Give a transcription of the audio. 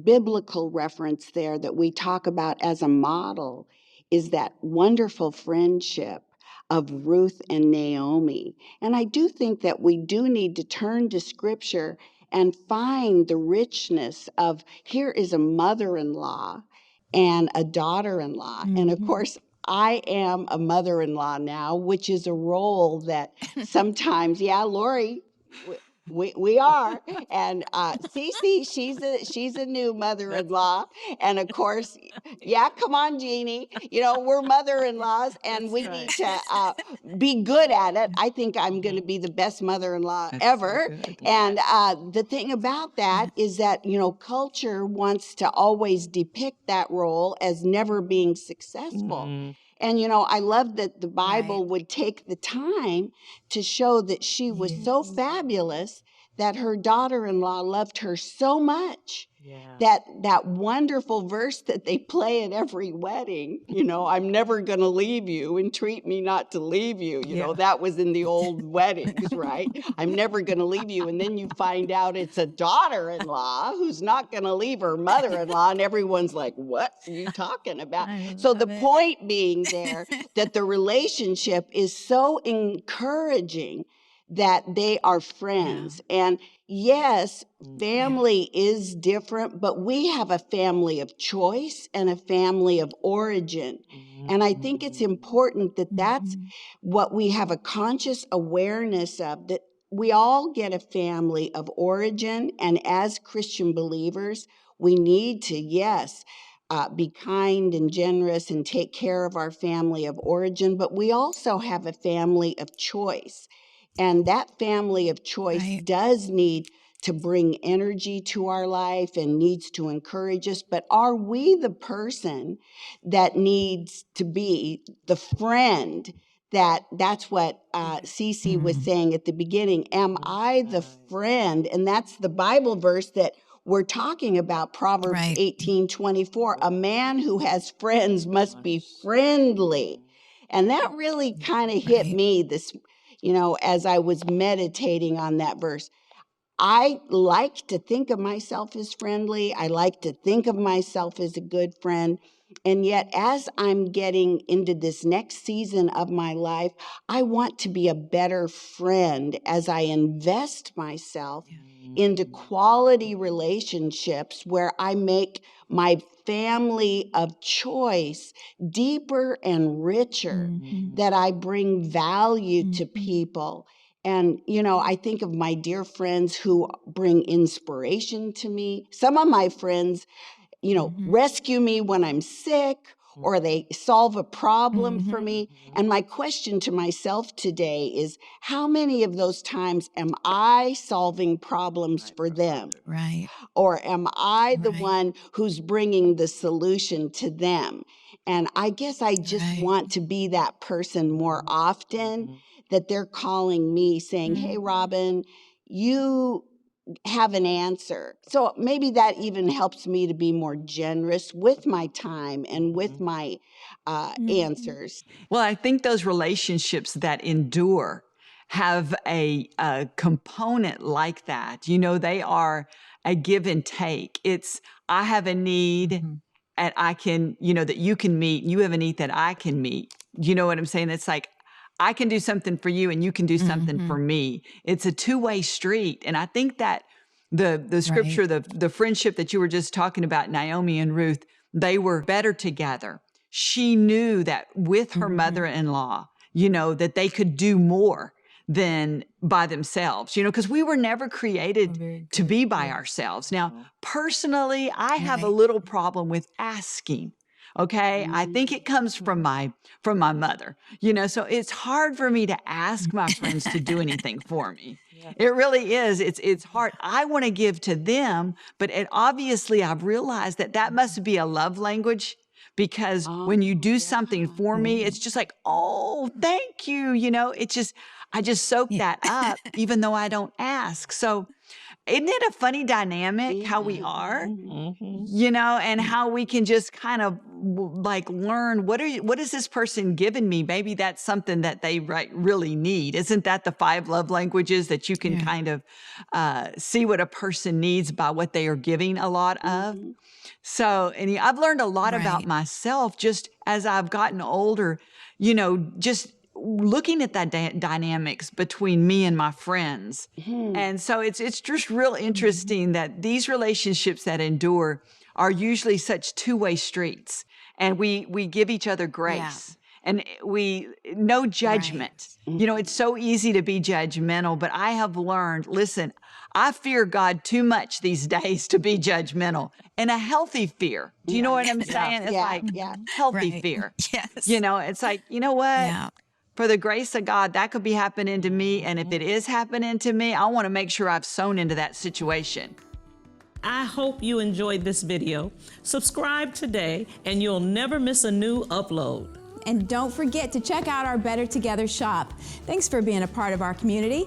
biblical reference there that we talk about as a model is that wonderful friendship of Ruth and Naomi. And I do think that we do need to turn to Scripture and find the richness of here is a mother-in-law and a daughter-in-law. And of course, I am a mother-in-law now, which is a role that sometimes, yeah, Laurie, we are. And CeCe, she's a new mother-in-law. And of course, yeah, come on, Jeannie. You know, we're mother-in-laws and we need to be good at it. I think I'm going to be the best mother-in-law ever. And the thing about that is that, you know, culture wants to always depict that role as never being successful. And, you know, I love that the Bible would take the time to show that she was so fabulous that her daughter-in-law loved her so much that wonderful verse that they play at every wedding, you know, I'm never going to leave you, entreat me not to leave you. You know, that was in the old weddings, right? I'm never going to leave you. And then you find out it's a daughter-in-law who's not going to leave her mother-in-law. And everyone's like, what are you talking about? So the point being there that the relationship is so encouraging that they are friends. And yes, family is different, but we have a family of choice and a family of origin. And I think it's important that that's what we have a conscious awareness of, that we all get a family of origin. And as Christian believers, we need to, yes, be kind and generous and take care of our family of origin, but we also have a family of choice. And that family of choice does need to bring energy to our life and needs to encourage us. But are we the person that needs to be the friend that's what CeCe was saying at the beginning. Am I the friend? And that's the Bible verse that we're talking about, Proverbs 18:24. A man who has friends must be friendly. And that really kind of hit me this, you know, as I was meditating on that verse. I like to think of myself as friendly. I like to think of myself as a good friend. And yet, as I'm getting into this next season of my life, I want to be a better friend as I invest myself into quality relationships where I make my family of choice deeper and richer, that I bring value to people. And, you know, I think of my dear friends who bring inspiration to me. Some of my friends, you know, rescue me when I'm sick, or they solve a problem for me. And my question to myself today is, how many of those times am I solving problems for them? Or am I the one who's bringing the solution to them? And I guess I just want to be that person more often, that they're calling me saying, hey, Robyn, you have an answer. So maybe that even helps me to be more generous with my time and with my answers. Well, I think those relationships that endure have a component like that. You know, they are a give and take. It's, I have a need and I can, you know, that you can meet. You have a need that I can meet. You know what I'm saying? It's like, I can do something for you and you can do something for me. It's a two-way street. And I think that the scripture, the friendship that you were just talking about, Naomi and Ruth, they were better together. She knew that with her mother-in-law, you know, that they could do more than by themselves, you know, because we were never created to be by ourselves. Now, personally, I have a little problem with asking. Okay. I think it comes from my mother, you know, so it's hard for me to ask my friends to do anything for me. It really is. It's hard. I want to give to them, but obviously I've realized that must be a love language, because when you do something for me, it's just like, oh, thank you. You know, I just soak that up, even though I don't ask. So isn't it a funny dynamic how we are? You know, and how we can just kind of like learn what is this person giving me? Maybe that's something that they really need. Isn't that the 5 love languages that you can kind of see what a person needs by what they are giving a lot of? So, and I've learned a lot about myself just as I've gotten older, you know, just looking at that dynamics between me and my friends. And so it's just real interesting that these relationships that endure are usually such two-way streets, and we give each other grace. And no judgment. You know, it's so easy to be judgmental, but I have learned, listen, I fear God too much these days to be judgmental, and a healthy fear. Do you know what I'm saying? It's like healthy fear. Yes. You know, it's like, you know what? For the grace of God, that could be happening to me. And if it is happening to me, I want to make sure I've sown into that situation. I hope you enjoyed this video. Subscribe today and you'll never miss a new upload. And don't forget to check out our Better Together shop. Thanks for being a part of our community.